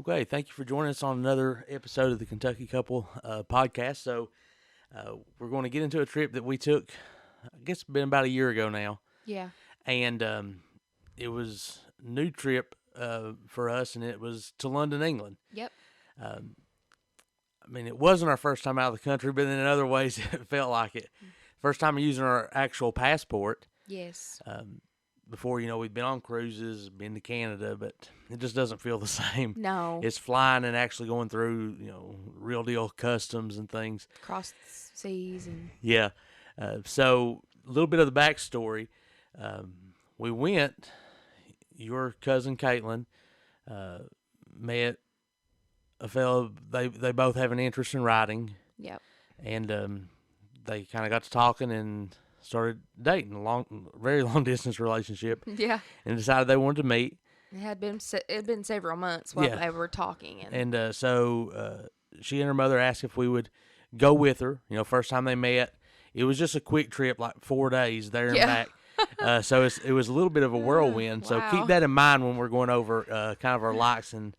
Okay, thank you for joining us on another episode of the Kentucky Couple podcast. So, we're going to get into a trip that we took, I guess it's been about a year ago now. Yeah. And it was a new trip for us, and it was to London, England. Yep. Um, I mean, it wasn't our first time out of the country, but in other ways, it felt like it. First time using our actual passport. Yes. Before, we'd been on cruises, been to Canada, but it just doesn't feel the same. No. It's flying and actually going through, real deal customs and things. Cross seas and. Yeah. So a little bit of the backstory. We went. Your cousin Caitlin met a fellow. They both have an interest in riding, Yep. and they kind of got to talking and started dating. Very long distance relationship, Yeah. and decided they wanted to meet. It had been several months while Yeah. they were talking, and So she and her mother asked if we would go with her. First time they met, it was just a quick trip, like 4 days there and Yeah. back. So it was a little bit of a whirlwind. So Wow. keep that in mind when we're going over kind of our likes and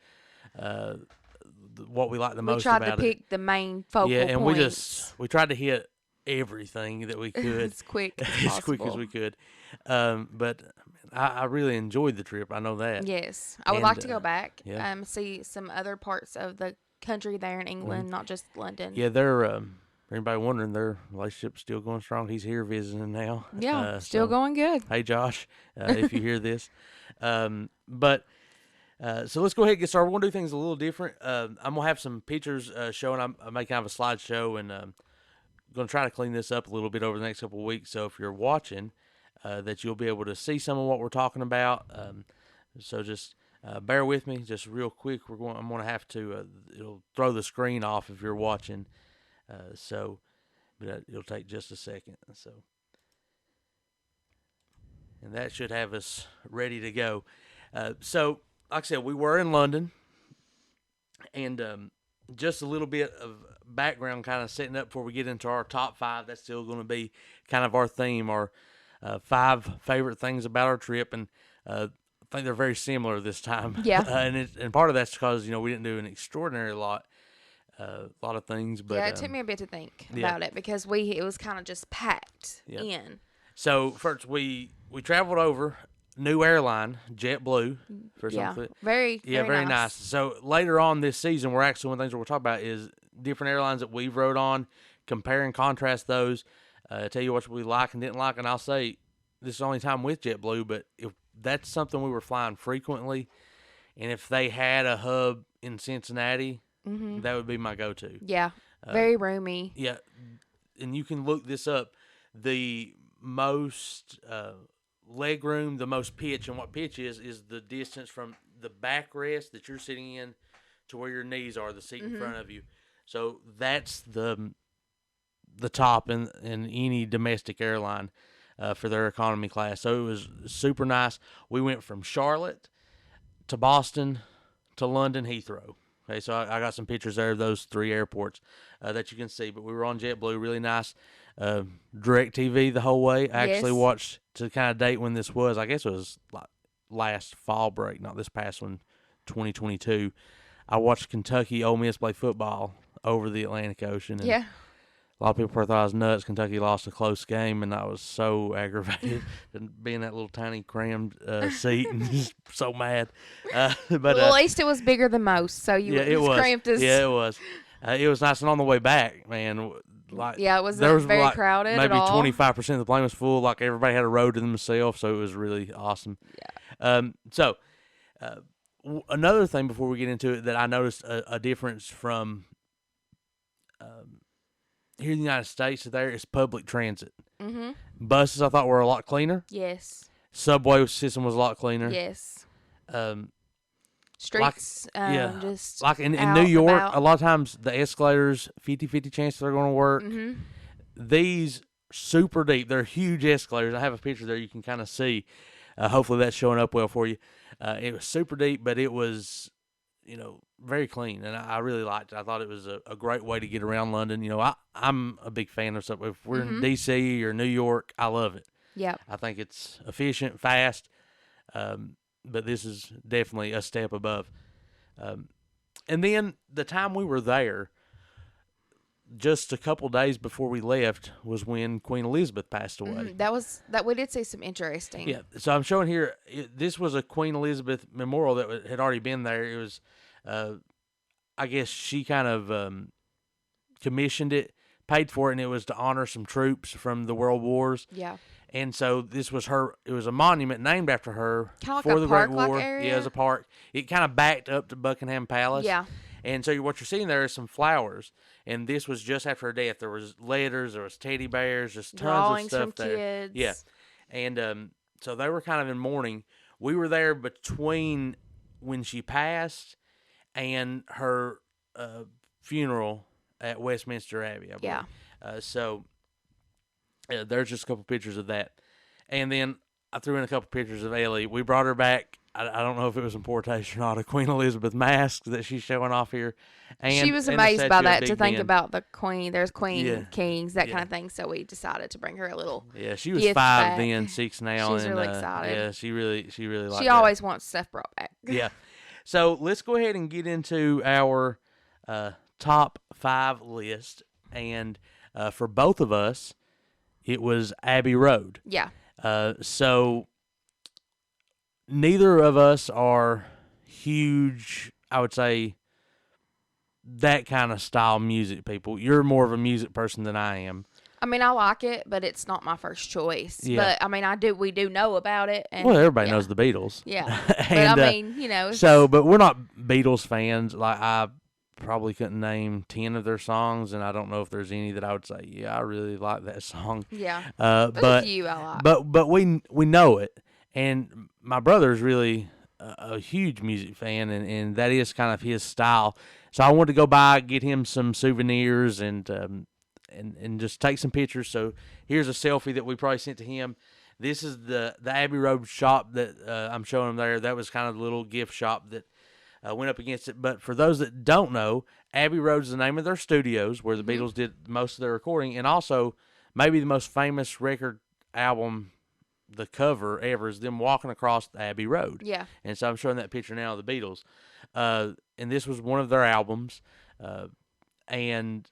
what we like the we most tried about to pick the main focal it. Yeah, and points. we tried to hit everything that we could as quick as as quick as possible. we could. But I really enjoyed the trip. I know that. Yes, I would And, like to go back. yeah. See some other parts of the country there in England, not just London. Yeah, they're. For anybody wondering, their relationship's still going strong. He's here visiting now. Yeah, still so, going good. Hey, Josh, if you hear this. But so let's go ahead and get started. We're going to do things a little different. I'm going to have some pictures showing. I make kind of a slideshow, and going to try to clean this up a little bit over the next couple of weeks. So if you're watching, that you'll be able to see some of what we're talking about. So just bear with me, just real quick. I'm going to have to. It'll throw the screen off if you're watching. But it'll take just a second. And that should have us ready to go. So, like I said, we were in London, and just a little bit of background, kind of setting up before we get into our top 5. That's still going to be kind of our theme, our 5 favorite things about our trip, and I think they're very similar this time. Yeah. And part of that's because we didn't do an extraordinary lot. A lot of things, but Yeah, it took me a bit to think yeah. about it because it was kind of just packed Yeah. in. So first we traveled over new airline, JetBlue, for Yeah, something. very Nice. So later on this season, one of the things we'll talk about is different airlines that we've rode on, compare and contrast those, tell you what we like and didn't like, and I'll say this is the only time with JetBlue, but if that's something we were flying frequently, and if they had a hub in Cincinnati, that would be my go-to. Yeah, very roomy. Yeah, and you can look this up. The most leg room, the most pitch, and what pitch is the distance from the backrest that you're sitting in to where your knees are, the seat in front of you. So that's the top in any domestic airline for their economy class. So it was super nice. We went from Charlotte to Boston to London Heathrow. Okay, so I got some pictures there of those 3 airports that you can see. But we were on JetBlue, really nice. DirecTV the whole way. I actually Yes. watched, to kind of date when this was, I guess it was like last fall break, not this past one, 2022. I watched Kentucky Ole Miss play football over the Atlantic Ocean. And Yeah. a lot of people thought I was nuts. Kentucky lost a close game, and I was so aggravated and being that little tiny crammed seat and just so mad. But Well, at least it was bigger than most, so you yeah, it was was. cramped as. Yeah, it was. It was nice, and on the way back, man, like Yeah, it wasn't there was very like crowded maybe at all. 25% of the plane was full. Like everybody had a row to themselves, so it was really awesome. Yeah. Another thing before we get into it that I noticed a difference from here in the United States to there is public transit. Mm-hmm. Buses I thought were a lot cleaner. Yes. Subway system was a lot cleaner. Yes. Um, Streets. yeah. Just like in out New York, about. a lot of times the escalators 50-50 chance they're going to work. Mm-hmm. These super deep. They're huge escalators. I have a picture there you can kind of see. Hopefully that's showing up well for you. It was super deep, but it was, very clean, and I really liked it. I thought it was a great way to get around London. I'm a big fan of stuff. If we're in D.C. or New York, I love it. Yep. I think it's efficient, fast, but this is definitely a step above. And then the time we were there, just a couple days before we left, was when Queen Elizabeth passed away. That we did see some interesting. Yeah, so I'm showing here. This was a Queen Elizabeth memorial that had already been there. It was, I guess she kind of commissioned it, paid for it, and it was to honor some troops from the World Wars. Yeah. And so this was her. It was a monument named after her Kinda like for a the Great park-like War. area? Yeah, it was a park. It kind of backed up to Buckingham Palace. Yeah. And so what you're seeing there is some flowers, and this was just after her death. There was letters, there was teddy bears, just tons Drawings of stuff from there. kids. Yeah, and so they were kind of in mourning. We were there between when she passed and her funeral at Westminster Abbey. I believe. Yeah. So there's just a couple pictures of that, and then I threw in a couple pictures of Ellie. We brought her back. I don't know if it was in poor taste or not, a Queen Elizabeth mask that she's showing off here. And, she was and the amazed by statue of that, Big to think Ben. about the Queen. There's Queen, Yeah. Kings, that Yeah. kind of thing. So we decided to bring her a little. Yeah, she was gift 5 back. then, 6 now. She's and, really excited. Yeah, she really liked She that. always wants stuff brought back. Yeah. So let's go ahead and get into our top 5 list. And for both of us, it was Abbey Road. Yeah. So neither of us are huge, I would say, that kind of style music people. You're more of a music person than I am. I mean, I like it, but it's not my first choice. Yeah. But I mean, we do know about it. And, Well, everybody yeah. knows the Beatles. Yeah. And, But I mean, so, but we're not Beatles fans. Like, I probably couldn't name 10 of their songs, and I don't know if there's any that I would say, yeah, I really like that song. yeah. But a few I like. but we know it, and my brother's really a huge music fan, and that is kind of his style. So I wanted to go by, get him some souvenirs, and just take some pictures. So here's a selfie that we probably sent to him. This is the Abbey Road shop that I'm showing him there. That was kind of the little gift shop that went up against it. But for those that don't know, Abbey Road is the name of their studios where the Beatles did most of their recording, and also maybe the most famous record album, the cover ever, is them walking across the Abbey Road. Yeah. And so I'm showing that picture now of the Beatles. And this was one of their albums. And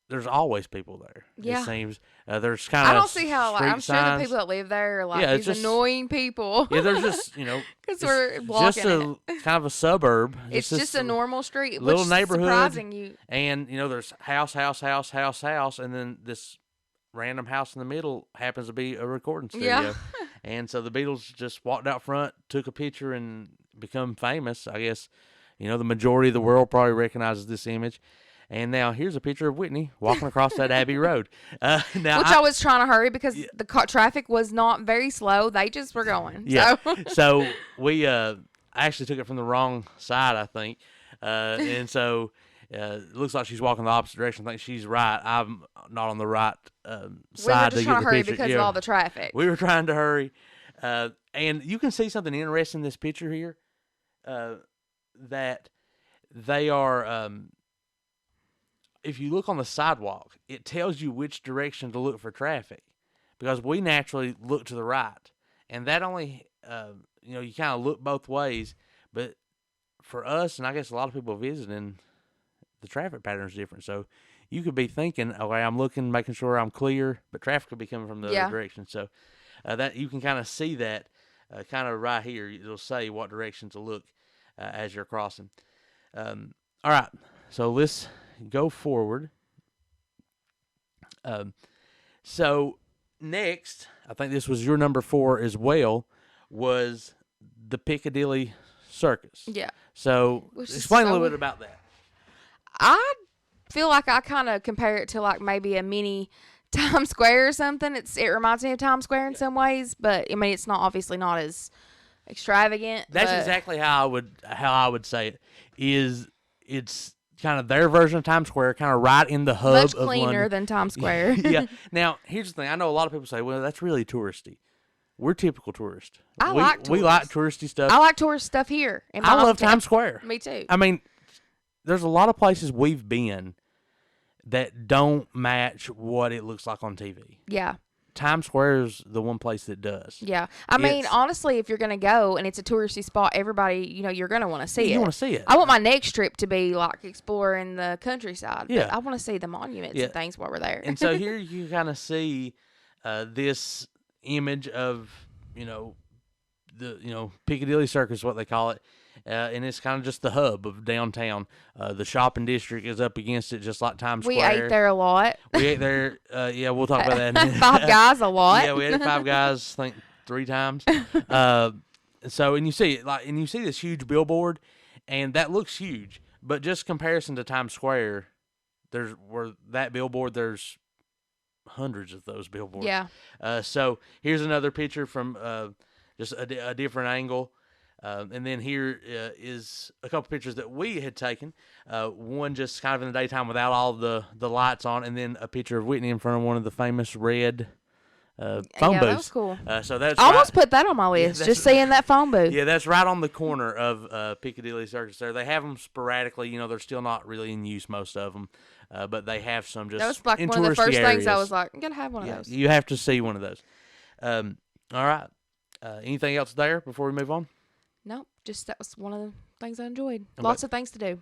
there's always people there. Yeah. It seems. There's kind of I don't see how. Like, I'm sure the signs. people that live there are like Yeah, it's these just- annoying people. Yeah, there's just, because it's we're just blocking it. kind of a suburb. It's just a normal street, little which is neighborhood. surprising you. And, there's house, and then this random house in the middle happens to be a recording studio. Yeah. And so the Beatles just walked out front, took a picture, and become famous. I guess, the majority of the world probably recognizes this image. And now here's a picture of Whitney walking across that Abbey Road. Now, Which I was trying to hurry because the traffic was not very slow. They just were going. Yeah. So. So we I actually took it from the wrong side, I think. And so it looks like she's walking the opposite direction. I think she's right. I'm not on the right side We were just to trying get to the hurry picture. because Yeah. of all the traffic. We were trying to hurry. And you can see something interesting in this picture here, that they are, if you look on the sidewalk, it tells you which direction to look for traffic, because we naturally look to the right. And that only, you kind of look both ways. But for us, and I guess a lot of people visiting, the traffic pattern is different. So you could be thinking, okay, I'm looking, making sure I'm clear, but traffic could be coming from the other direction. So that you can kind of see that kind of right here. It'll say what direction to look as you're crossing. All right, so let's go forward. So next, I think this was your number 4 as well, was the Piccadilly Circus. Yeah. So Which is explain a so- little bit about that. I feel like I kind of compare it to like maybe a mini Times Square or something. It reminds me of Times Square in some ways, but I mean it's not obviously not as extravagant. That's but exactly how I would say it. It's kind of their version of Times Square, kind of right in the hub much of cleaner London. than Times Square. Yeah. Now, here's the thing. I know a lot of people say, well, that's really touristy. We're typical tourists. I like We like touristy stuff. I like tourist stuff here. In I my love hometown. Times Square. Me too. I mean, there's a lot of places we've been that don't match what it looks like on TV. Yeah. Times Square is the one place that does. Yeah. I mean, It's- honestly, if you're going to go and it's a touristy spot, everybody, you're going to want to see it. You want to see it. I want my next trip to be like exploring the countryside. Yeah. But I want to see the monuments Yeah. and things while we're there. And so here you kind of see this image of, Piccadilly Circus, what they call it. And it's kind of just the hub of downtown. The shopping district is up against it, just like Times we Square. ate there a lot. We ate there. Yeah, we'll talk about that. In a minute. Five Guys a lot. Yeah, we ate at Five Guys, I think 3 times. And you see it, and you see this huge billboard, and that looks huge, but just comparison to Times Square, there's hundreds of those billboards. Yeah. So here's another picture from just a different angle. And then here is a couple pictures that we had taken. One just kind of in the daytime without all the lights on, and then a picture of Whitney in front of one of the famous red phone Yeah, booths. that was cool. So that's I almost right, put that on my list, that's- just seeing that phone booth. yeah, that's right on the corner of Piccadilly Circus. There, they have them sporadically. They're still not really in use, most of them, but they have some just That was like in one of the touristy first things I areas. was like, I'm going to have one of Yeah, those. you have to see one of those. All right. Anything else there before we move on? Nope, just that was one of the things I enjoyed. Okay. Lots of things to do.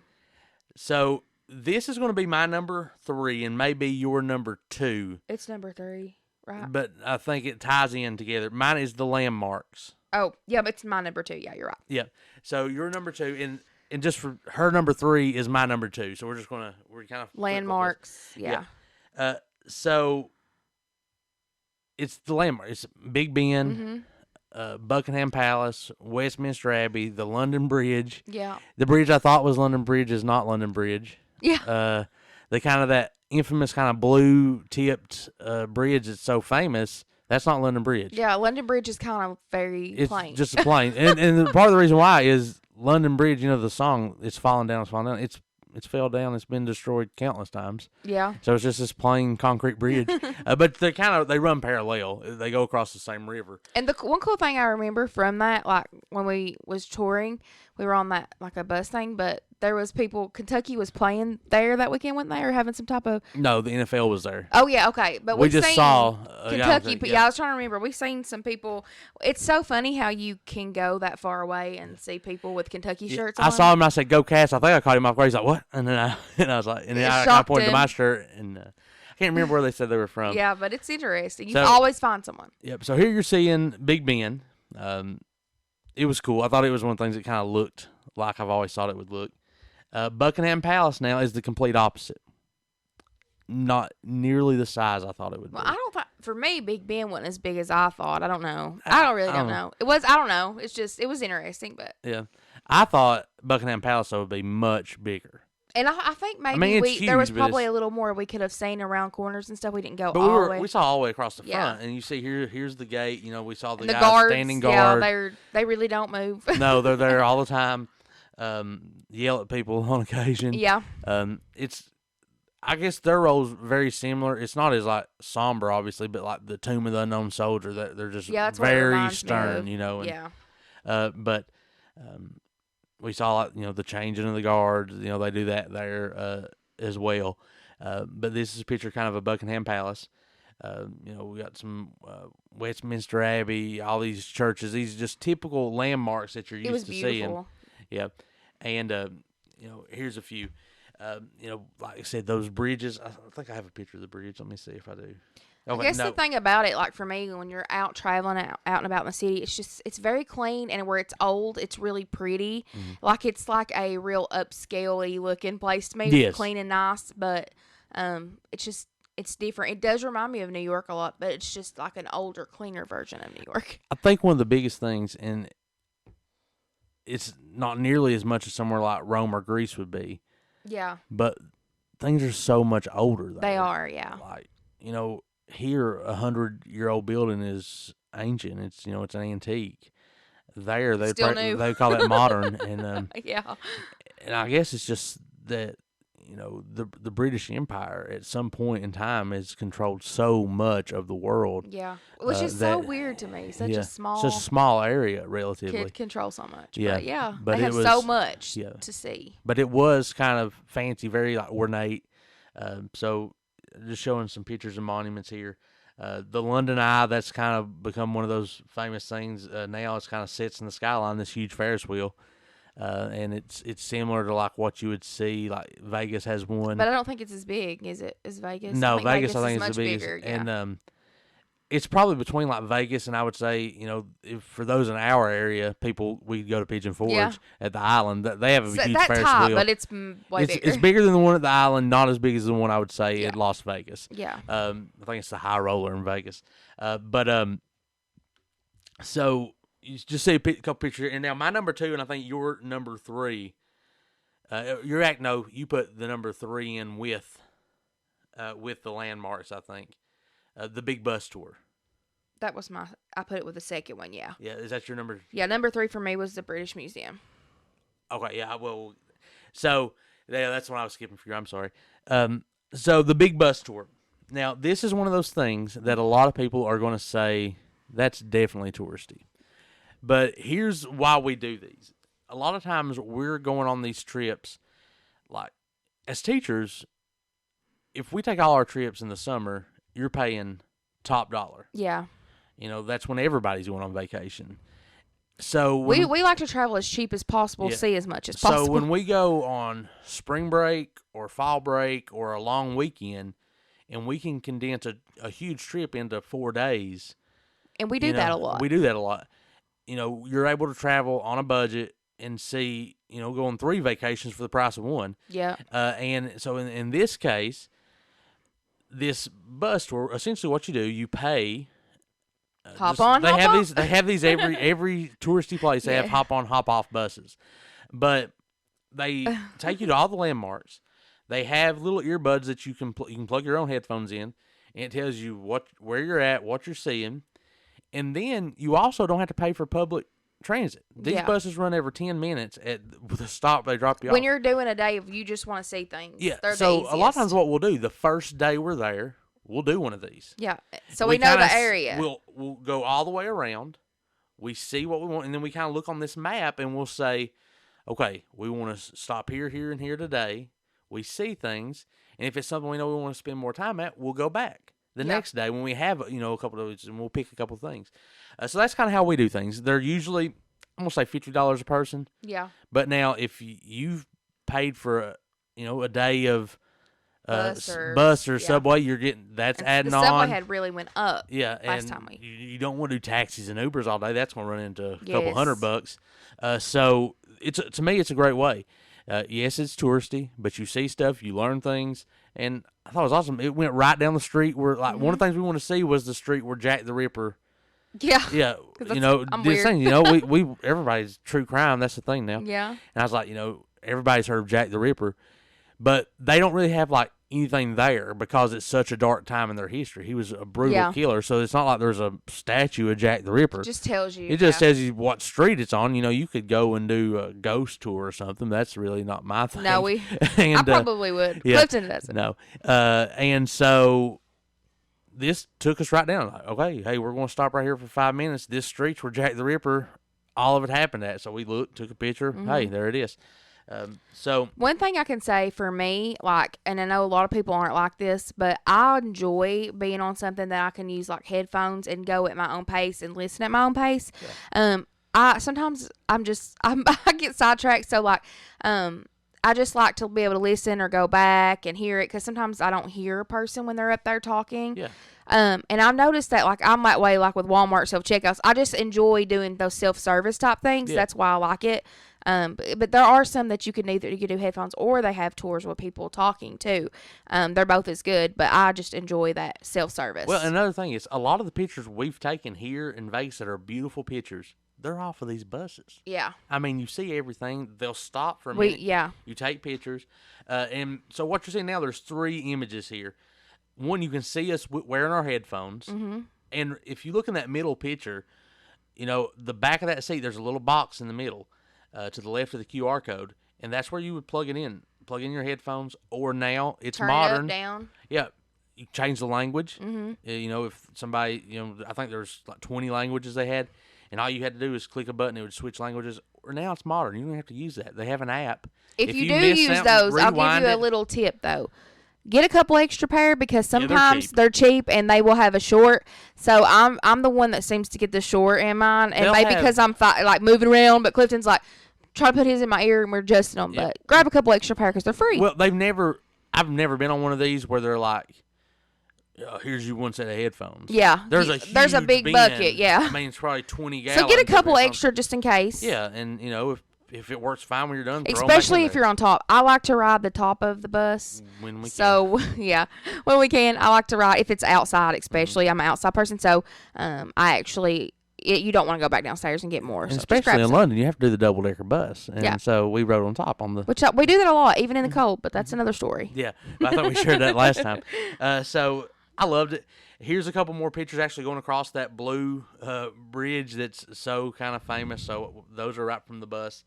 So this is going to be my number 3 and maybe your number 2, It's number 3, right? but I think it ties in together. Mine is the landmarks. Oh, yeah, but it's my number 2. Yeah, you're right. Yeah. So your number 2 and just for her number 3 is my number 2. So we're kind of Landmarks. Yeah. So it's the landmark. It's Big Ben, Mm-hmm. Buckingham Palace, Westminster Abbey, the London Bridge. Yeah. The bridge I thought was London Bridge is not London Bridge. Yeah. The kind of that infamous kind of blue tipped bridge that's so famous. That's not London Bridge. Yeah, London Bridge is kind of very It's plain. just a plain. and part of the reason why is London Bridge. The song. It's falling down. It's falling down. It's fell down. It's been destroyed countless times. Yeah. So it's just this plain concrete bridge. But they run parallel. They go across the same river. And the one cool thing I remember from that, like when we was touring, we were on that like a bus thing, but there was people. Kentucky was playing there that weekend, wasn't they, or having some type of? No, the NFL was there. Oh yeah, okay. But We we've just seen saw Kentucky. Yeah, I was trying to remember. We've seen some people. It's so funny how you can go that far away and see people with Kentucky shirts on. I saw him and I said, "Go Cats!" I think I caught him off guard. He's like, "What?" And then I was like, and then It I shocked pointed to my him. shirt, and I can't remember where they said they were from. Yeah, but it's interesting. You So- can always find someone. Yep. So here you're seeing Big Ben. It was cool. I thought it was one of the things that kind of looked like I've always thought it would look. Buckingham Palace now is the complete opposite. Not nearly the size I thought it would Well, be. I don't. For me, Big Ben wasn't as big as I thought. I don't know. I don't I don't know. It was. I don't know. It's just. It was interesting, but. Yeah. I thought Buckingham Palace though would be much bigger. And I think maybe mean, it's there was huge, but probably it's- a little more we could have seen around corners and stuff. We didn't go But all the way. we saw all the way across the Yeah. front, and you see here's the gate. We saw the And the guys guards, standing yeah, guard. they really don't move. No, they're there all the time. Yell at people on occasion. Yeah, I guess their role's very similar. It's not as like somber, obviously, but like the Tomb of the Unknown Soldier, that they're just yeah, that's what it very reminds me stern, of. and, yeah, but we saw like the changing of the guards. They do that there as well. But this is a picture kind of a Buckingham Palace. We got some Westminster Abbey, all these churches. These are just typical landmarks that you're it was used to seeing. beautiful. Yeah, and here's a few. Like I said, those bridges. I think I have a picture of the bridge. Let me see if I do. Oh, I wait, guess no. the thing about it, like for me, when you're out traveling out and about in the city, it's very clean, and where it's old, it's really pretty. Mm-hmm. Like it's like a real upscale-y looking place to me, Yes. clean and nice. But it's different. It does remind me of New York a lot, but it's just like an older, cleaner version of New York. I think one of the biggest things, and it's not nearly as much as somewhere like Rome or Greece would be, Yeah, but things are so much older there. they are. Yeah, Like, here 100-year-old building is ancient. It's it's an antique. There they Still new. they call that modern, and yeah. I guess it's just that the British Empire at some point in time has controlled so much of the world. Yeah, which is so that- weird to me. Such Yeah, a small such a small area relatively. could control so much. Yeah, but yeah, but they it have was- so much yeah. to see. But it was kind of fancy, very like ornate. So just showing some pictures of monuments here. The London Eye, that's kind of become one of those famous things now. It's kind of sits in the skyline, this huge Ferris wheel. And it's similar to like what you would see. Like Vegas has one. But I don't think it's as big, is it? As Vegas? No, I Vegas I is think is much the biggest. bigger. Yeah. And it's probably between like Vegas and I would say, if for those in our area, we go to Pigeon Forge at the island. They have a huge that Ferris top, wheel. but it's way bigger. It's bigger than the one at the island, not as big as the one I would say at Las Vegas. Yeah. I think it's the High Roller in Vegas. So you just see a couple pictures, and now my number 2, and I think your number 3. You put the number 3 in with the landmarks. I think the Big Bus Tour. That was I put it with the second one. Yeah. Yeah, is that your number? Yeah, number 3 for me was the British Museum. Okay, yeah, well, so that's what I was skipping for you. I'm sorry. So the Big Bus Tour. Now, this is one of those things that a lot of people are going to say that's definitely touristy. But here's why we do these. A lot of times we're going on these trips, like, as teachers, if we take all our trips in the summer, you're paying top dollar. Yeah. That's when everybody's going on vacation. So we like to travel as cheap as possible, see as much as possible. So when we go on spring break or fall break or a long weekend, and we can condense a huge trip into 4 days. And we do that a lot. We do that a lot. You're able to travel on a budget and see, go on 3 vacations for the price of 1. Yeah. And so in this case, this bus tour, essentially what you do, you pay. Hop on, hop off. They have these every touristy place. They have hop on, hop off buses, but they take you to all the landmarks. They have little earbuds that you can plug your own headphones in, and it tells you where you're at, what you're seeing, and then you also don't have to pay for public transit. These buses run every 10 minutes at the stop. They drop you off. When you're doing a day of you just want to see things. Yeah. So a lot of times what we'll do, the first day we're there, we'll do one of these. Yeah. So we know the area. We'll go all the way around. We see what we want, and then we kind of look on this map, and we'll say, okay, we want to stop here, here, and here today. We see things, and if it's something we know we want to spend more time at, we'll go back the next day when we have a couple of those, and we'll pick a couple of things. So that's kind of how we do things. They're usually, I'm gonna say $50 a person. Yeah. But now if you've paid for a day of bus or subway, you're getting adding on. The subway had really went up. Yeah, last and time you don't want to do taxis and Ubers all day. That's gonna run into a couple $100. So to me, it's a great way. Yes, it's touristy, but you see stuff, you learn things, and I thought it was awesome. It went right down the street where, like, one of the things we want to see was the street where Jack the Ripper. Yeah. Yeah. I'm this weird. thing, we everybody's true crime. That's the thing now. Yeah. And I was like, everybody's heard of Jack the Ripper, but they don't really have like anything there because it's such a dark time in their history. He was a brutal killer, so it's not like there's a statue of Jack the Ripper. It just tells you. It just tells you what street it's on. You could go and do a ghost tour or something. That's really not my thing. No, I probably would. Yeah, Clifton doesn't. No. And so this took us right down. Like, okay, hey, we're going to stop right here for 5 minutes. This street's where Jack the Ripper, all of it happened at. So we looked, took a picture. Hey, there it is. So one thing I can say for me, like, and I know a lot of people aren't like this, but I enjoy being on something that I can use like headphones and go at my own pace and listen at my own pace. Yeah. I get sidetracked. So like, I just like to be able to listen or go back and hear it. 'Cause sometimes I don't hear a person when they're up there talking. Yeah. And I've noticed that, like, I'm that way, like with Walmart self-checkouts. I just enjoy doing those self-service type things. Yeah. That's why I like it. But there are some that you can do headphones or they have tours with people talking too. They're both as good, but I just enjoy that self-service. Well, another thing is a lot of the pictures we've taken here in Vegas that are beautiful pictures, they're off of these buses. Yeah. I mean, you see everything. They'll stop for a minute. Yeah. You take pictures. And so what you're seeing now, there's 3 images here. One, you can see us wearing our headphones. Mm-hmm. And if you look in that middle picture, the back of that seat, there's a little box in the middle to the left of the QR code. And that's where you would plug in your headphones. Or now it's turn modern. It up, down. Yeah. You change the language. Mm-hmm. If somebody, I think there's like 20 languages they had. And all you had to do is click a button, it would switch languages. Or now it's modern. You don't have to use that. They have an app. If you do use those, I'll give you a little tip, though. get a couple extra pair because they're sometimes cheap. they're cheap and they will have a short. So I'm the one that seems to get the short in mine, and They'll maybe have- because I'm like moving around, but Clifton's like try to put his in my ear and we're adjusting them. Yeah. But grab a couple extra pair because they're free. Well, I've never been on one of these where they're like, here's you one set of headphones. Yeah, There's there's a huge big bin. bucket, yeah. I mean, it's probably 20 gallons. So get a of couple headphones. extra just in case. Yeah, and if it works fine when you're done, throw 'em back Especially in if there you're on top. I like to ride the top of the bus. when we can. So yeah, when we can, I like to ride if it's outside. Especially, I'm an outside person, so I actually you don't want to go back downstairs and get more. And So just grab especially in some. London, you have to do the double decker bus, and Yeah. so we rode on top on the. Which we do that a lot, even in the cold. But that's another story. Yeah, I thought we shared that last time. So I loved it. Here's a couple more pictures actually going across that blue bridge that's so kind of famous. So those are right from the bus,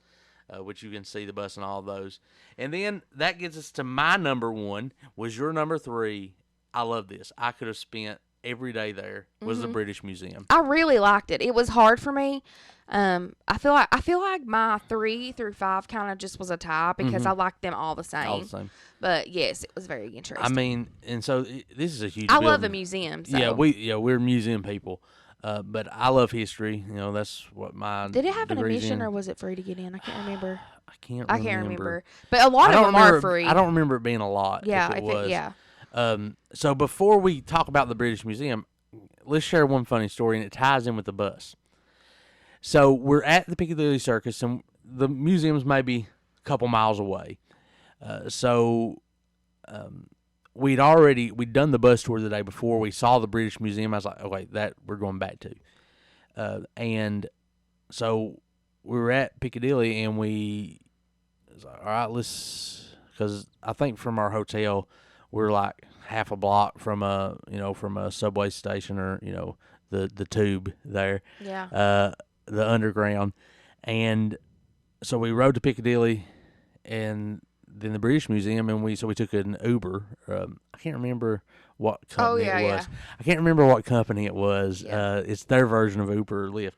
which you can see the bus and all of those. And then that gets us to my number one. Was your number three? I love this. I could have spent every day there. Was the British Museum. I really liked it. It was hard for me. I feel like my 3 through 5 kind of just was a tie because I liked them all the same. All the same. But yes, it was very interesting. I mean, and so this is a huge. I love a building. museum. So. Yeah, we're museum people. But I love history. You know, that's what my Did it have an degree's admission in. or was it free to get in? I can't remember. I can't remember. But a lot I of don't them are remember. free. I don't remember it being a lot. Yeah, if it was. yeah. So before we talk about the British Museum, let's share one funny story, and it ties in with the bus. So we're at the Piccadilly Circus, and the museum's maybe a couple miles away. We'd done the bus tour the day before. We saw the British Museum. I was like, okay, that we're going back to. And so we were at Piccadilly, and we was like, all right, because I think from our hotel, we're like half a block from a subway station or, the tube there. Yeah. The underground. And so we rode to Piccadilly and then the British Museum, and we took an Uber. I can't remember what company it was. yeah. I can't remember what company it was. Yeah. It's their version of Uber or Lyft.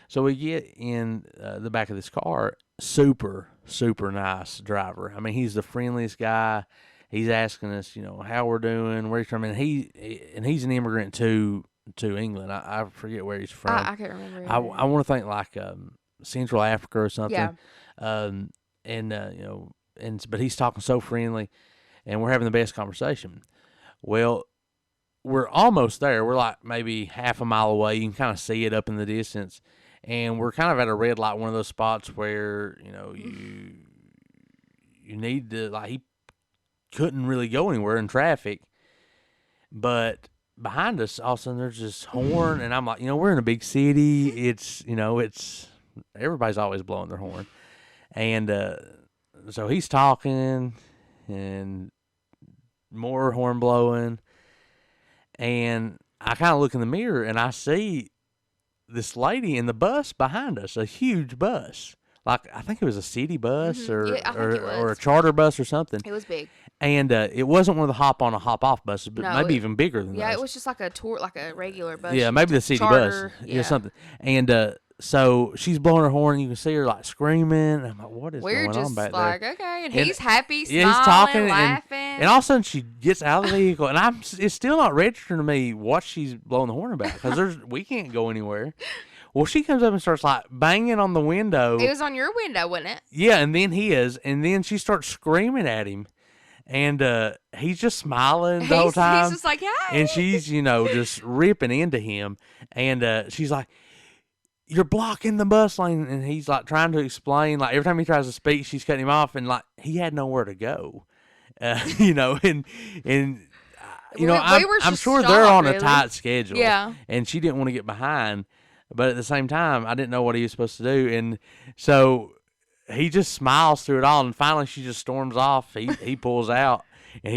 So we get in the back of this car. Super, super nice driver. I mean, he's the friendliest guy. He's asking us, how we're doing, where he's from, and he's an immigrant to England. I forget where he's from. I can't remember. I want to think like Central Africa or something. Yeah. But he's talking so friendly, and we're having the best conversation. Well, we're almost there. We're like maybe half a mile away. You can kind of see it up in the distance, and we're kind of at a red light, one of those spots where you need to, like, he couldn't really go anywhere in traffic, but behind us, all of a sudden there's this horn, and I'm like, we're in a big city. It's everybody's always blowing their horn, and so he's talking, and more horn blowing, and I kind of look in the mirror, and I see this lady in the bus behind us, a huge bus. Like, I think it was a city bus or Yeah, I think it was. or a charter bus or something. It was big. And it wasn't one of the hop-on and hop-off buses, but No, maybe even bigger than Yeah, those. it was just like a tour, like a regular bus. Yeah, maybe the city charter, bus. Yeah, something. And so she's blowing her horn, and you can see her, like, screaming. And I'm like, what is We're going on just back like, there? okay, and And- he's happy, Yeah, smiling, he's talking, laughing. and all of a sudden she gets out of the vehicle, and it's still not registering to me what she's blowing the horn about, because we can't go anywhere. Well, she comes up and starts, like, banging on the window. It was on your window, wasn't it? Yeah, and then and then she starts screaming at him, and he's just smiling the whole time. He's just like, hey. And she's, just ripping into him, and she's like, "You're blocking the bus lane," and he's like trying to explain. Like, every time he tries to speak, she's cutting him off, and like he had nowhere to go, and We were I'm just sure they're shocked, on a really. tight schedule, Yeah. and she didn't want to get behind. But at the same time, I didn't know what he was supposed to do. And so he just smiles through it all. And finally, she just storms off. He pulls out. And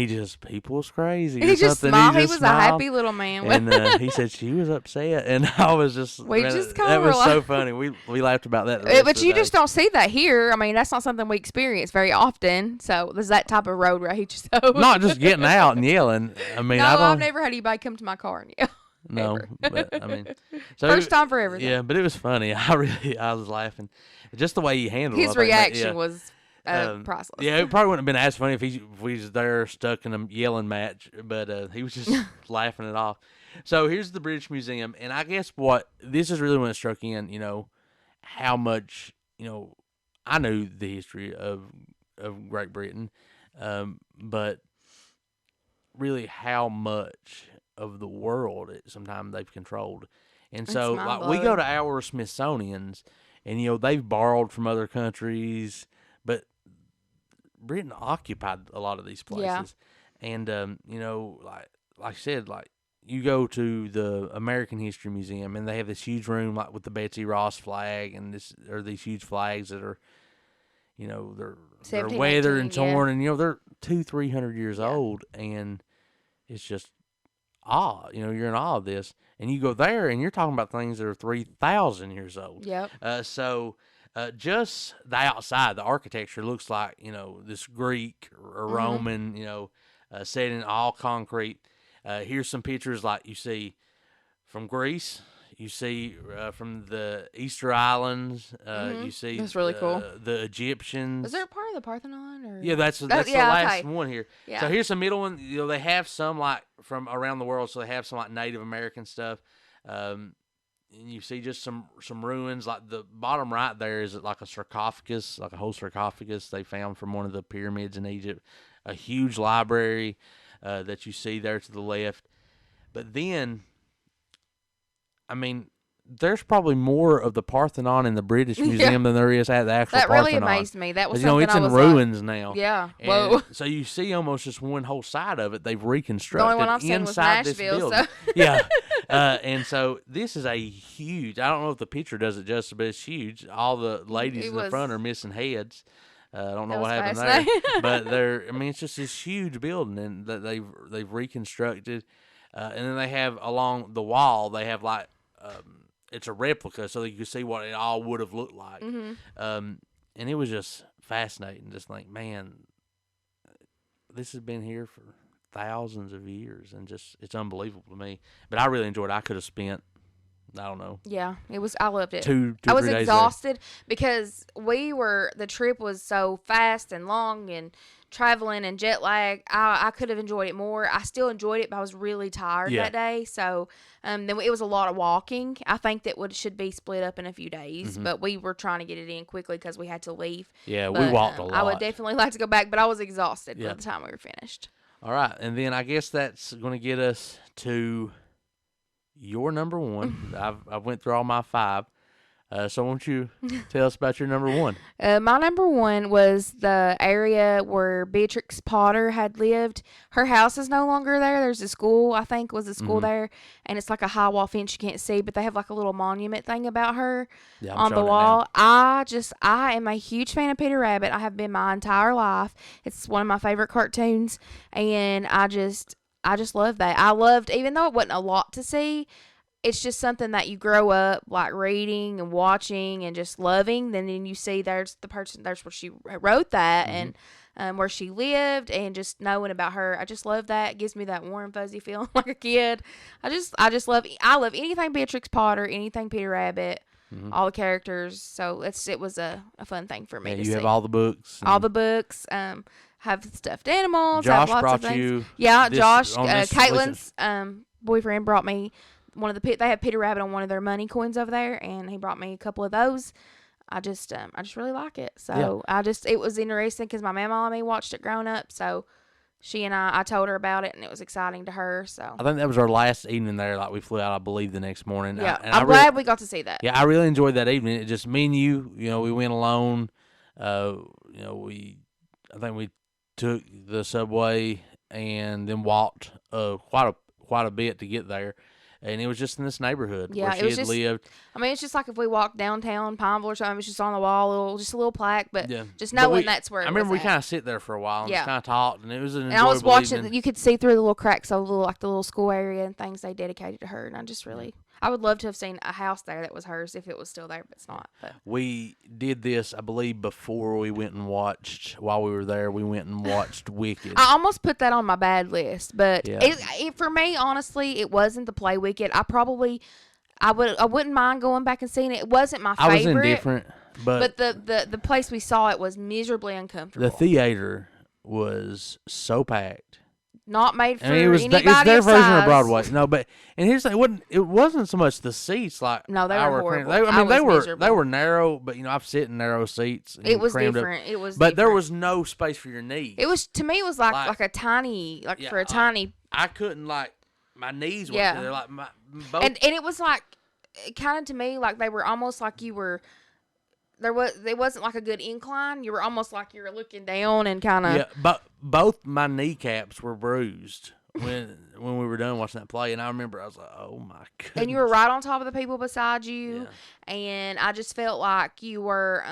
he pulls crazy or He just something. smiled. He just was smiled. a happy little man. And he said she was upset. And I was just, We man, just that kinda was were so like- funny. We laughed about that the rest But of the you day. just don't see that here. I mean, that's not something we experience very often. So there's that type of road rage. So Not just getting out and yelling. I mean, no, I don't. I've never had anybody come to my car and yell. No, Ever. but I mean, so First time for everything. Yeah, but it was funny. I was laughing, just the way he handled it. His I think that- reaction yeah. was priceless. Yeah, it probably wouldn't have been as funny if we was there stuck in a yelling match, but he was just laughing it off. So here's the British Museum, and I guess this is really when it struck in, how much, I knew the history of Great Britain, but really how much of the world sometimes they've controlled. And so, like, we go to our Smithsonian's, and, they've borrowed from other countries, but Britain occupied a lot of these places. Yeah. And, like I said, like, you go to the American History Museum, and they have this huge room, like, with the Betsy Ross flag, and these huge flags that are, they're weathered and torn, and, they're 200-300 years old, and it's just awe. You're in awe of this. And you go there, and you're talking about things that are 3,000 years old. Yep. So just the outside, the architecture looks like, this Greek or Roman, set in all concrete. Here's some pictures like you see from Greece. You see from the Easter Islands. You see that's really cool. The Egyptians. Is there a part of the Parthenon? Or? Yeah, that's the last one here. Yeah. So here's some middle one. They have some like from around the world. So they have some like Native American stuff. And you see just some ruins. Like the bottom right there is like a sarcophagus, like a whole sarcophagus they found from one of the pyramids in Egypt. A huge library that you see there to the left. But then, I mean, there's probably more of the Parthenon in the British Museum than there is at the actual Parthenon. That really amazed me. That was something it's in ruins now. Yeah. And whoa. So you see almost just one whole side of it they've reconstructed. The only one I've seen was Nashville. So. Yeah. And so this is a huge, I don't know if the picture does it justice, but it's huge. All the ladies in the front are missing heads. I don't know what happened there. But it's just this huge building and that they've reconstructed. And then they have along the wall, they have like, it's a replica, so you can see what it all would have looked like. And it was just fascinating. Just like, man, this has been here for thousands of years, and just it's unbelievable to me. But I really enjoyed it. I could have spent, I don't know. Yeah, it was. I loved it. I was exhausted because the trip was so fast and long and traveling and jet lag. I could have enjoyed it more. I still enjoyed it, but I was really tired that day. So then it was a lot of walking. I think that should be split up in a few days, but we were trying to get it in quickly because we had to leave. Yeah, we walked a lot. I would definitely like to go back, but I was exhausted by the time we were finished. All right, and then I guess that's going to get us to your number one. I went through all my 5. So why don't you tell us about your number 1? My number 1 was the area where Beatrix Potter had lived. Her house is no longer there. There's a school, I think, was a school there. And it's like a high wall fence you can't see, but they have like a little monument thing about her on the wall. I am a huge fan of Peter Rabbit. I have been my entire life. It's one of my favorite cartoons. And I just love that. I loved, even though it wasn't a lot to see, it's just something that you grow up like reading and watching and just loving. Then you see there's where she wrote that and where she lived, and just knowing about her. I just love that. It gives me that warm, fuzzy feeling like a kid. I love anything Beatrix Potter, anything Peter Rabbit, all the characters. So it was a fun thing for me to see. You have all the books. All the books. Have stuffed animals. Josh have lots brought of things. you. Yeah, Josh. Caitlin's boyfriend brought me one of they have Peter Rabbit on one of their money coins over there, and he brought me a couple of those. I just really like it. So it was interesting because my mama and me watched it growing up. So she and I told her about it, and it was exciting to her. So I think that was our last evening there. Like we flew out, I believe, the next morning. Yeah, I'm glad we got to see that. Yeah, I really enjoyed that evening. It just me and you. We went alone. I think we took the subway and then walked quite a bit to get there. And it was just in this neighborhood where she had lived. I mean, it's just like if we walked downtown Pineville or something, it's just on the wall, just a little plaque, but just knowing that's where it was. I remember we kind of sit there for a while and just kind of talked, and it was an enjoyable And I was watching, evening. You could see through the little cracks of the little school area and things they dedicated to her, and I would love to have seen a house there that was hers if it was still there, but it's not. But. We did this, I believe, before we went and watched, while we were there, we went and watched Wicked. I almost put that on my bad list, but it for me, honestly, it wasn't the play Wicked. I wouldn't mind going back and seeing it. It wasn't my favorite. I was indifferent But the place we saw it was miserably uncomfortable. the theater was so packed. Not made for I mean, it was anybody it's their of version size. of Broadway. No, but and here's the thing, it wasn't so much the seats like No, they were our horrible. I mean, I they was were miserable. narrow, but I've sit in narrow seats. And It was crammed up. different. It was. But there different. was no space for your knees. It was, to me. It was like a tiny, Yeah, for a tiny. I couldn't my knees were Yeah. they're like both. And it was like, kind of to me, like they were almost like you were. It wasn't like a good incline. You were almost like you were looking down and kind of. Yeah, but both my kneecaps were bruised when we were done watching that play, and I remember I was like, "Oh my god!" And you were right on top of the people beside you, and I just felt like you were.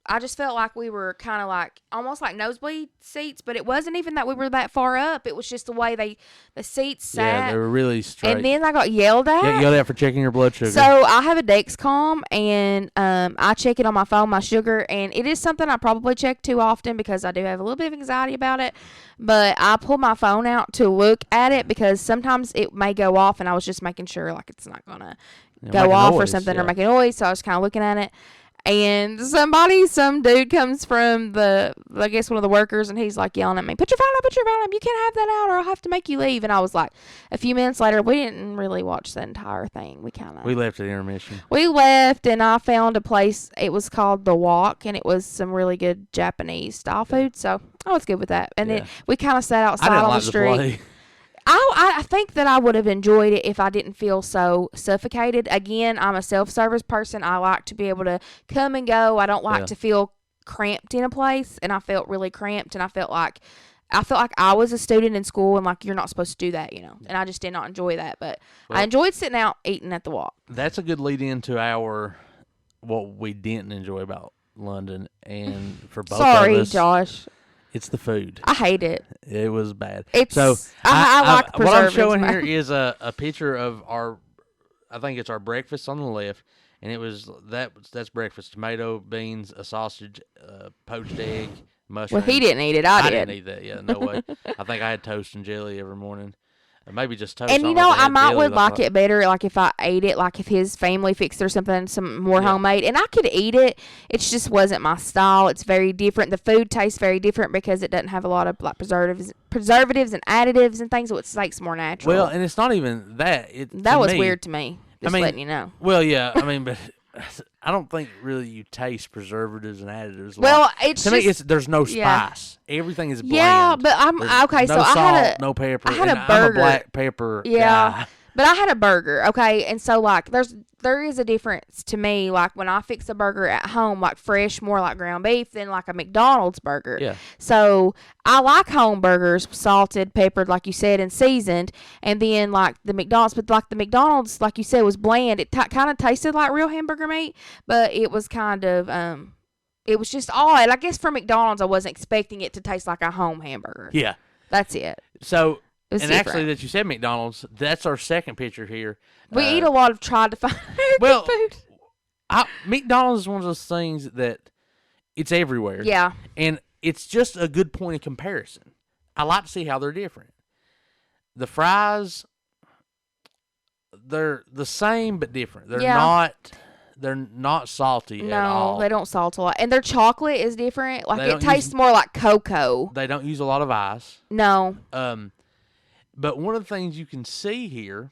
I just felt like we were kind of like almost like nosebleed seats, but it wasn't even that we were that far up. It was just the way the seats sat. Yeah, they were really straight. And then I got yelled at. Yeah, yelled at for checking your blood sugar. So I have a Dexcom, and I check it on my phone, my sugar, and it is something I probably check too often because I do have a little bit of anxiety about it. But I pull my phone out to look at it because sometimes it may go off, and I was just making sure like it's not gonna go off or something or make a noise. So I was kind of looking at it. And some dude comes from I guess one of the workers, and he's like yelling at me, put your phone up, you can't have that out or I'll have to make you leave. And I was like, a few minutes later, we didn't really watch the entire thing. We left at intermission. We left, and I found a place, it was called The Walk, and it was some really good Japanese style food, so I was good with that. And then we kind of sat outside on the street. Play. I think that I would have enjoyed it if I didn't feel so suffocated. Again, I'm a self-service person. I like to be able to come and go. I don't like to feel cramped in a place, and I felt really cramped, and I felt like I was a student in school, and like you're not supposed to do that, and I just did not enjoy that. But I enjoyed sitting out eating at the Walk. That's a good lead into what we didn't enjoy about London, and for both of us. Sorry, Josh. It's the food. I hate it. It was bad. So I like what I'm preservatives. showing here is a picture of I think it's our breakfast on the left, and that's breakfast: tomato, beans, a sausage, poached egg, mushrooms. Well, he didn't eat it. I did. Didn't eat that. Yeah, no way. I think I had toast and jelly every morning. Maybe just toast. And I might would like it better, like if I ate it, like if his family fixed or something, some more homemade, and I could eat it. It just wasn't my style. It's very different. The food tastes very different because it doesn't have a lot of like preservatives and additives and things, so it tastes more natural. Well, and it's not even that. That was weird to me. Just letting you know. Well, yeah, I mean, but I don't think really you taste preservatives and additives. Well, to me, there's no spice. Everything is bland. Yeah, but okay. No So salt, I had no pepper. I had a I'm burger. a black pepper guy. But I had a burger, okay? And so, like, there is a difference to me, like, when I fix a burger at home, like, fresh, more like ground beef than, like, a McDonald's burger. Yeah. So, I like home burgers, salted, peppered, like you said, and seasoned. And then, like, the McDonald's, but, like, the McDonald's, like you said, was bland. It kind of tasted like real hamburger meat, but it was kind of, it was just odd. I guess for McDonald's, I wasn't expecting it to taste like a home hamburger. Yeah. That's it. So... And different. Actually, that you said McDonald's, that's our second picture here. We eat a lot of tried to find American food. McDonald's is one of those things that it's everywhere. Yeah. And it's just a good point of comparison. I like to see how they're different. The fries, they're the same but different. They're not salty at all. No, they don't salt a lot. And their chocolate is different. Like, They it tastes more like cocoa. They don't use a lot of ice. No. But one of the things you can see here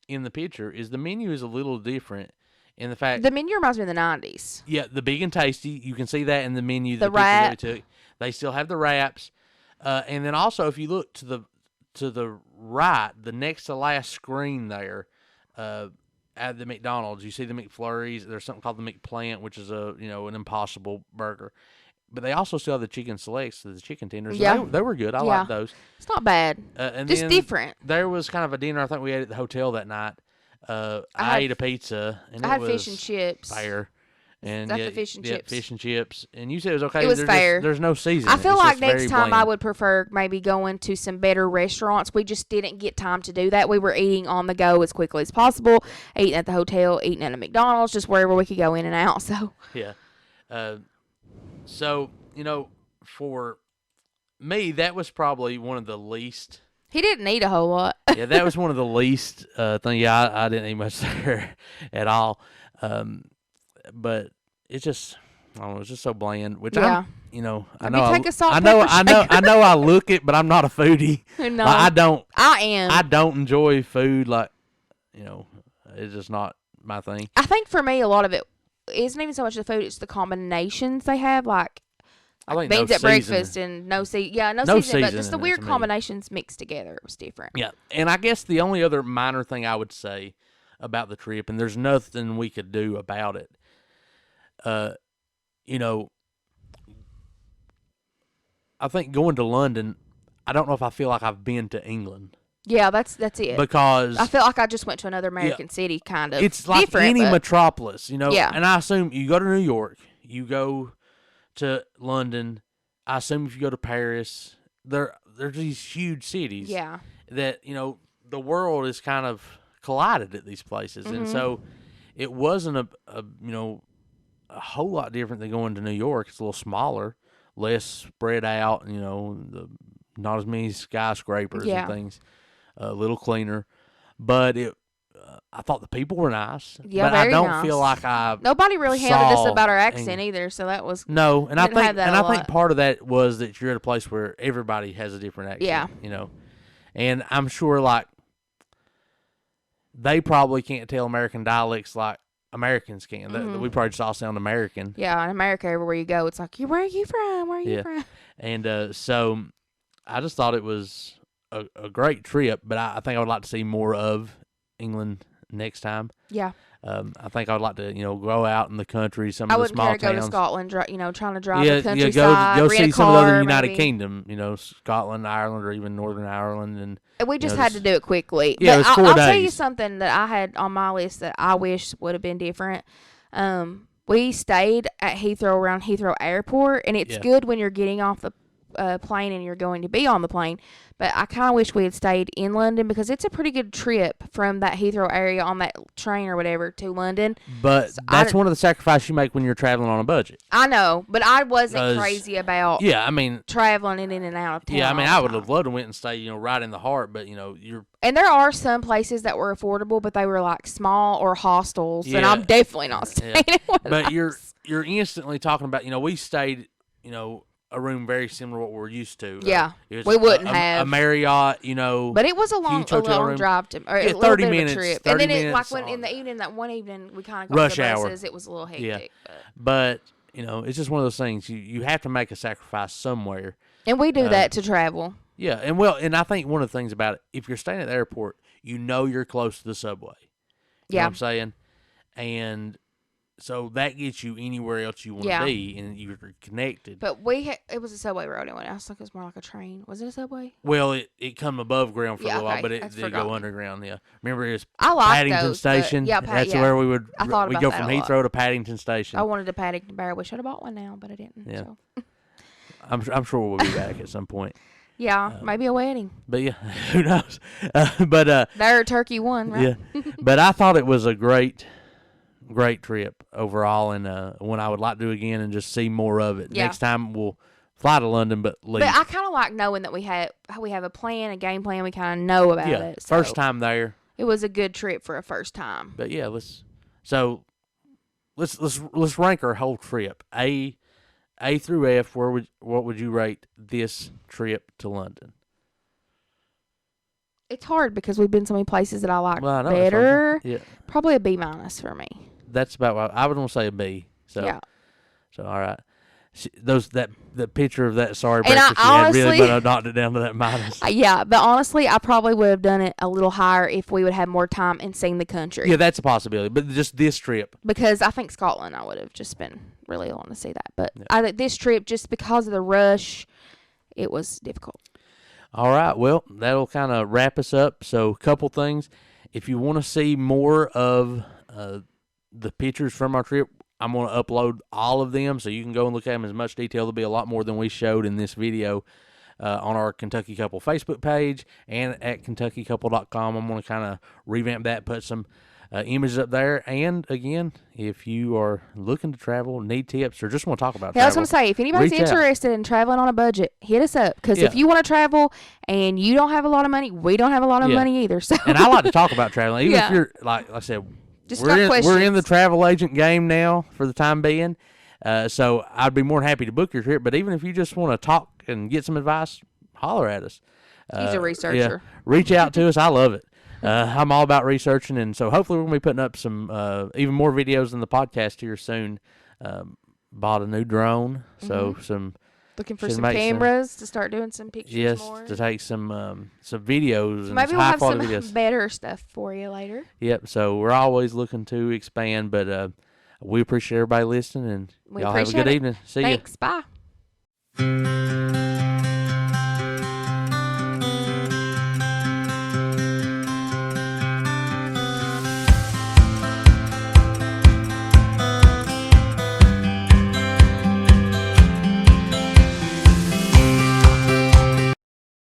in the picture is the menu is a little different in the fact... The menu reminds me of the 90s. Yeah, the Big and Tasty, you can see that in the menu. The wrap. That we took. They still have the wraps. And then also, if you look to the right, the next to last screen there, at the McDonald's, you see the McFlurries. There's something called the McPlant, which is an Impossible burger. But they also still have the chicken selects, the chicken tenders. Yeah. They were good. I like those. It's not bad. And just then different. There was kind of a dinner I think we ate at the hotel that night. I ate a pizza, and I it had was fish and chips. fair. And That's the fish and chips. Fish and chips. And you said it was okay. It was fair. There's no seasoning. I feel It's like just very next time bland. I would prefer maybe going to some better restaurants. We just didn't get time to do that. We were eating on the go as quickly as possible, eating at the hotel, eating at a McDonald's, just wherever we could go in and out. So yeah. So, for me, that was probably one of the least. he didn't eat a whole lot. Yeah, that was one of the least thing. Yeah, I didn't eat much there at all. But it's just I don't know, it's just so bland. Which Yeah. I'm, you know, I Have know, you take a salt I know, pepper I know, shaker? I know, I look it, but I'm not a foodie. No, Like, I am. I don't enjoy food. Like, you know, it's just not my thing. I think for me, a lot of it isn't even so much the food; it's the combinations they have, like I think beans no at breakfast seasoning. and no seasoning. Yeah, no No seasoning, but just the seasoning weird to me. combinations mixed together. It was different. Yeah, and I guess the only other minor thing I would say about the trip, and there's nothing we could do about it. You know, I think going to London, I don't know if I feel like I've been to England Yeah, that's it. because I feel like I just went to another American city, kind of. it's like different, any but- metropolis, you know. Yeah. And I assume you go to New York, you go to London. I assume if you go to Paris, there's these huge cities. Yeah. That, you know, the world is kind of collided at these places, and so it wasn't a you know, a whole lot different than going to New York. It's a little smaller, less spread out, you know, not as many skyscrapers Yeah. and things, a little cleaner, but I thought the people were nice. Yeah, but I very don't feel nice. like I Nobody really handed us saw about our accent England. either, so that was no, and I Didn't have think that and a I think lot. part of that was that you're at a place where everybody has a different accent. Yeah. You know, and I'm sure like they probably can't tell American dialects like Americans can. We probably just all sound American. yeah. In America, everywhere you go, it's like, where are you from? Where are you Yeah. from? And so I just thought it was a great trip, but I think I would like to see more of England next time. Yeah, I think I would like to, you know, go out in the country, some I of the wouldn't small care to go to towns. Scotland. You know, trying to drive Yeah, the yeah, countryside, go rent a see some of the car, other United maybe. Kingdom, you know, Scotland, Ireland, or even Northern Ireland, and We just know, had to do it quickly. Yeah, But it was 4 I'll tell you days. something that I had on my list that I wish would have been different. We stayed at Heathrow, around Heathrow Airport, and it's Yeah. good when you're getting off the plane and you're going to be on the plane. But I kind of wish we had stayed in London because it's a pretty good trip from that Heathrow area on that train or whatever to London. but I that's don't- one of the sacrifices you make when you're traveling on a budget. I know, but I wasn't 'Cause- crazy about Yeah, I mean, traveling in and out of town. yeah, I mean, all I the would time. have loved to went and stay, you know, right in the heart, but you know, you're And there are some places that were affordable, but they were like small or hostels, and Yeah. I'm definitely not staying in one of but those. you're instantly talking about, you know, we stayed, you know, a room very similar to what we're used to. Yeah, It was we wouldn't a have. Marriott, you know. But it was a long, huge hotel room. drive to, or Yeah, a little 30 bit minutes, of a trip. 30 And then minutes when in on- the evening, that one evening, we kind of got Rush the hour. buses. It was a little hectic. But you know, it's just one of those things. You have to make a sacrifice somewhere. And we do that to travel. Yeah, and I think one of the things about it, if you're staying at the airport, you know you're close to the subway. You know Yeah. what I'm saying? And so that gets you anywhere else you want to Yeah. be, and you're connected. But it was a subway road. And I was like, it was more like a train. Was it a subway? Well, it come above ground for Yeah, a little while, okay, but it I did forgot. go underground. Yeah, remember it was I like Paddington those. But Station. yeah, That's yeah. where we would I thought we about go that from a lot. Heathrow to Paddington Station. I wanted a Paddington Bear. I wish I'd have bought one now, but I didn't. Yeah. So. I'm sure we'll be back at some point. Yeah, maybe a wedding. But yeah, who knows? But There, Turkey won, right? yeah, but I thought it was a great trip overall, and one I would like to do again and just see more of it. Yeah. Next time we'll fly to London, but leave. But I kind of like knowing that we have a plan, a game plan. We kind of know about yeah, it. So first time there. It was a good trip for a first time. But yeah, let's rank our whole trip. A through F. What would you rate this trip to London? It's hard because we've been so many places that I like Well, I know, that's what I'm better. saying. Yeah, Probably a B- for me. that's about what I would want to say a B. So Yeah. So all right. The picture of that sorry And I breakfast you had really honestly- but I knocked it down to that minus. Yeah, but honestly, I probably would have done it a little higher if we would have more time and seen the country. Yeah, that's a possibility. But just this trip. Because I think Scotland, I would have just been really wanting to see that. But I think this trip, just because of the rush, it was difficult. All right. Well, that'll kind of wrap us up. So, a couple things. If you want to see more of the pictures from our trip, I'm going to upload all of them so you can go and look at them in as much detail. There'll be a lot more than we showed in this video on our Kentucky Couple Facebook page and at KentuckyCouple.com. I'm going to kind of revamp that, put some images up there. And, again, if you are looking to travel, need tips, or just want to talk about Yeah, I was travel, going to say, if anybody's reach out. interested in traveling on a budget, hit us up. Because if Yeah. you want to travel and you don't have a lot of money, we don't have a lot of Yeah. money either. So And I like to talk about traveling, even Yeah. if you're like I said, Just we're got in the questions. travel agent game now for the time being. So I'd be more than happy to book your trip. But even if you just want to talk and get some advice, holler at us. He's a researcher. Yeah, reach out to us. I love it. I'm all about researching, and so hopefully we're going to be putting up some even more videos in the podcast here soon. Bought a new drone, so Looking for should some make cameras to start doing some pictures yes, more. to take some videos and Maybe some we'll high have some quality videos. better stuff for you later. Yep. So we're always looking to expand, but we appreciate everybody listening, and We y'all have a appreciate good it. evening. See you. Thanks. Bye.